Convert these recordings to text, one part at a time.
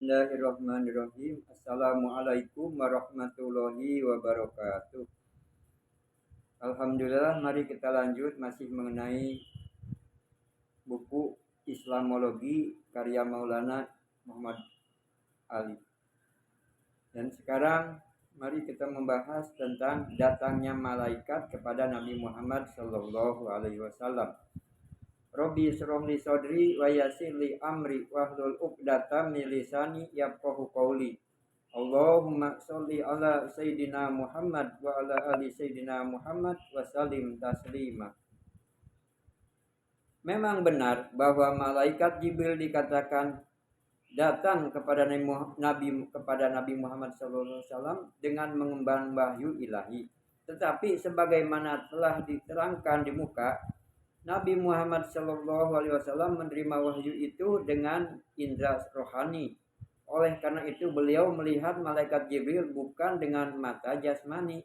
Bismillahirrahmanirrahim. Assalamualaikum warahmatullahi wabarakatuh. Alhamdulillah, mari kita lanjut masih mengenai buku Islamologi karya Maulana Muhammad Ali. Dan sekarang mari kita membahas tentang datangnya malaikat kepada Nabi Muhammad sallallahu alaihi wasallam. Robbi shrah li sadri wa yassir li amri wahlul 'uqdatam min lisani yafqahu qawli. Allahumma sholli ala sayyidina Muhammad wa ala ali sayyidina Muhammad wa sallim taslima. Memang benar bahwa malaikat Jibril dikatakan datang kepada Nabi Muhammad SAW dengan mengemban wahyu ilahi. Tetapi sebagaimana telah diterangkan di muka, Nabi Muhammad SAW menerima wahyu itu dengan indera rohani. Oleh karena itu beliau melihat malaikat Jibril bukan dengan mata jasmani.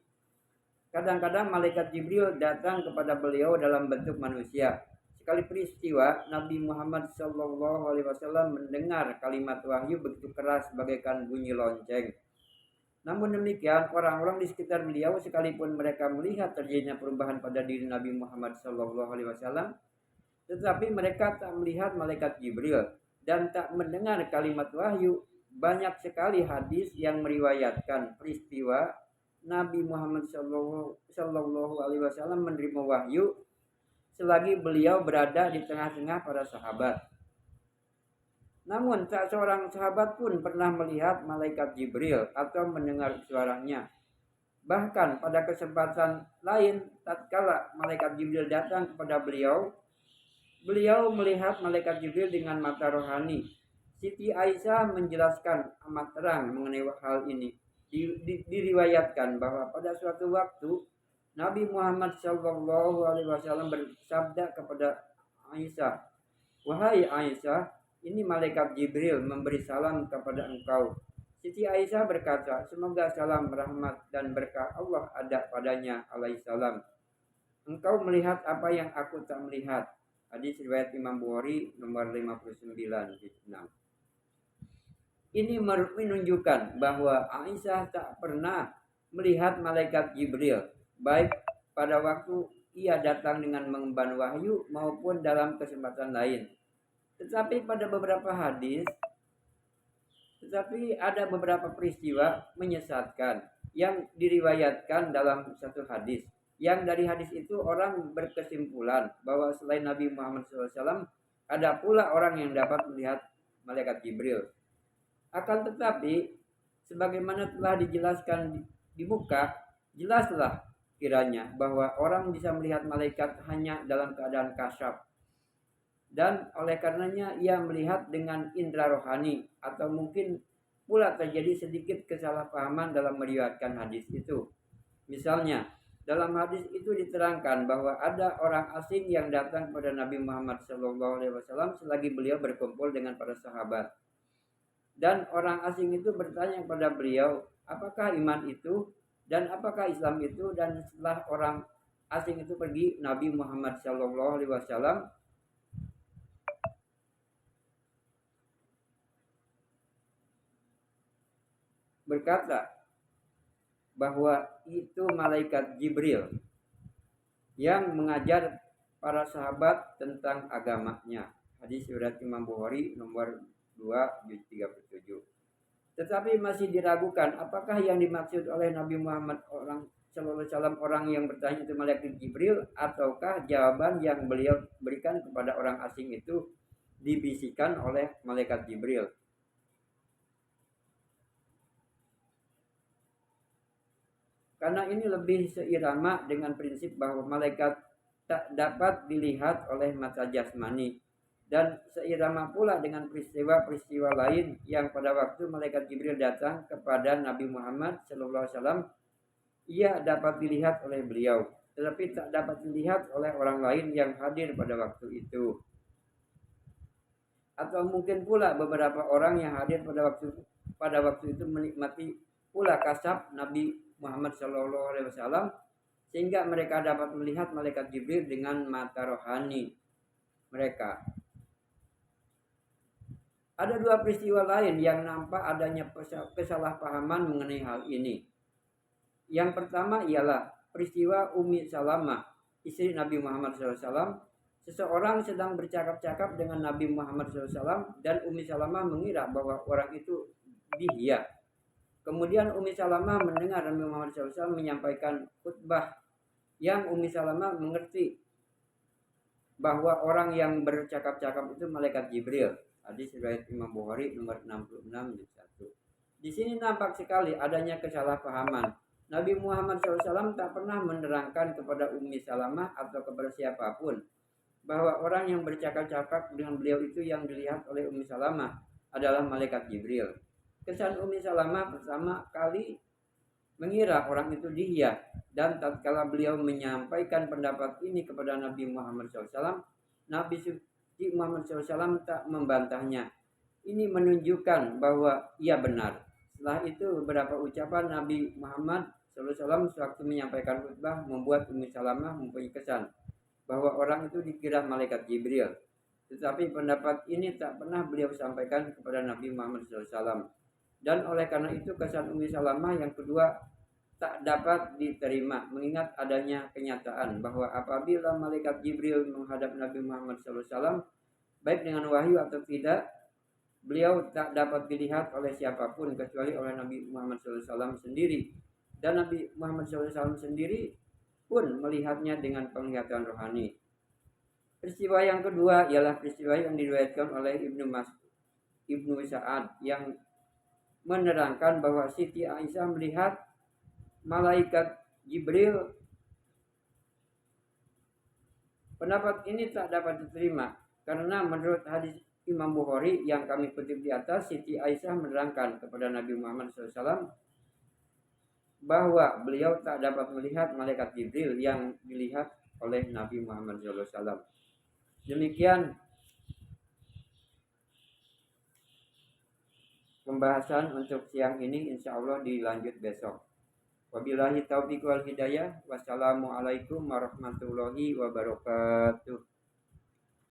Kadang-kadang malaikat Jibril datang kepada beliau dalam bentuk manusia. Sekali peristiwa Nabi Muhammad SAW mendengar kalimat wahyu begitu keras bagaikan bunyi lonceng. Namun demikian, orang-orang di sekitar beliau sekalipun mereka melihat terjadinya perubahan pada diri Nabi Muhammad SAW, tetapi mereka tak melihat malaikat Jibril dan tak mendengar kalimat wahyu. Banyak sekali hadis yang meriwayatkan peristiwa Nabi Muhammad SAW menerima wahyu selagi beliau berada di tengah-tengah para sahabat. Namun tak seorang sahabat pun pernah melihat malaikat Jibril atau mendengar suaranya. Bahkan pada kesempatan lain, tatkala malaikat Jibril datang kepada beliau melihat malaikat Jibril dengan mata rohani. Siti Aisyah menjelaskan amat terang mengenai hal ini. Diriwayatkan bahwa pada suatu waktu Nabi Muhammad SAW bersabda kepada Aisyah, "Wahai Aisyah, ini malaikat Jibril memberi salam kepada engkau." Siti Aisyah berkata, "Semoga salam, rahmat, dan berkah Allah ada padanya alaihissalam. Engkau melihat apa yang aku tak melihat." Hadis riwayat Imam Bukhari nomor 59 di 6. Ini menunjukkan bahwa Aisyah tak pernah melihat malaikat Jibril, baik pada waktu ia datang dengan mengemban wahyu maupun dalam kesempatan lain. Tetapi ada beberapa peristiwa menyesatkan yang diriwayatkan dalam satu hadis. Yang dari hadis itu orang berkesimpulan bahwa selain Nabi Muhammad SAW ada pula orang yang dapat melihat malaikat Jibril. Akan tetapi sebagaimana telah dijelaskan di muka, jelaslah kiranya bahwa orang bisa melihat malaikat hanya dalam keadaan kasyaf. Dan oleh karenanya ia melihat dengan indera rohani, atau mungkin pula terjadi sedikit kesalahpahaman dalam meriwayatkan hadis itu. Misalnya, dalam hadis itu diterangkan bahwa ada orang asing yang datang kepada Nabi Muhammad SAW selagi beliau berkumpul dengan para sahabat. Dan orang asing itu bertanya kepada beliau, apakah iman itu dan apakah Islam itu? Dan setelah orang asing itu pergi, Nabi Muhammad SAW berkata bahwa itu malaikat Jibril yang mengajar para sahabat tentang agamanya. Hadis riwayat Imam Bukhari nomor 2 juz 37. Tetapi masih diragukan apakah yang dimaksud oleh Nabi Muhammad SAW orang yang bertanya itu malaikat Jibril, ataukah jawaban yang beliau berikan kepada orang asing itu dibisikkan oleh malaikat Jibril. Karena ini lebih seirama dengan prinsip bahwa malaikat tak dapat dilihat oleh mata jasmani. Dan seirama pula dengan peristiwa-peristiwa lain yang pada waktu malaikat Jibril datang kepada Nabi Muhammad SAW, ia dapat dilihat oleh beliau, tetapi tak dapat dilihat oleh orang lain yang hadir pada waktu itu. Atau mungkin pula beberapa orang yang hadir pada waktu itu menikmati pula kasab Nabi Muhammad SAW, sehingga mereka dapat melihat malaikat Jibril dengan mata rohani mereka. Ada dua peristiwa lain yang nampak adanya kesalahpahaman mengenai hal ini. Yang pertama ialah peristiwa Ummi Salamah, istri Nabi Muhammad SAW. Seseorang sedang bercakap-cakap dengan Nabi Muhammad SAW dan Ummi Salamah mengira bahwa orang itu dihia. Kemudian Ummi Salamah mendengar Nabi Muhammad SAW menyampaikan khutbah yang Ummi Salamah mengerti bahwa orang yang bercakap-cakap itu malaikat Jibril. Hadis riwayat Imam Bukhari nomor 66 juz 1. Di sini nampak sekali adanya kesalahpahaman. Nabi Muhammad SAW tak pernah menerangkan kepada Ummi Salamah atau kepada siapapun bahwa orang yang bercakap-cakap dengan beliau itu yang dilihat oleh Ummi Salamah adalah malaikat Jibril. Kesan Ummi Salamah pertama kali mengira orang itu dia, dan tatkala beliau menyampaikan pendapat ini kepada Nabi Muhammad SAW, Nabi Muhammad SAW tak membantahnya. Ini menunjukkan bahwa ia benar. Setelah itu beberapa ucapan Nabi Muhammad SAW sewaktu menyampaikan khutbah membuat Ummi Salamah mempunyai kesan bahwa orang itu dikira malaikat Jibril. Tetapi pendapat ini tak pernah beliau sampaikan kepada Nabi Muhammad SAW. Dan oleh karena itu kesan Ummi Salamah yang kedua tak dapat diterima, mengingat adanya kenyataan bahwa apabila malaikat Jibril menghadap Nabi Muhammad SAW, baik dengan wahyu atau tidak, beliau tak dapat dilihat oleh siapapun kecuali oleh Nabi Muhammad SAW sendiri. Dan Nabi Muhammad SAW sendiri pun melihatnya dengan penglihatan rohani. Peristiwa yang kedua ialah peristiwa yang diriwayatkan oleh Ibnu Sa'ad yang menerangkan bahwa Siti Aisyah melihat malaikat Jibril. Pendapat ini tak dapat diterima karena menurut hadis Imam Bukhari yang kami kutip di atas, Siti Aisyah menerangkan kepada Nabi Muhammad SAW bahwa beliau tak dapat melihat malaikat Jibril yang dilihat oleh Nabi Muhammad SAW. Demikian pembahasan untuk siang ini, insya Allah dilanjut besok. Wabillahi taufiq wal hidayah. Wassalamualaikum warahmatullahi wabarakatuh.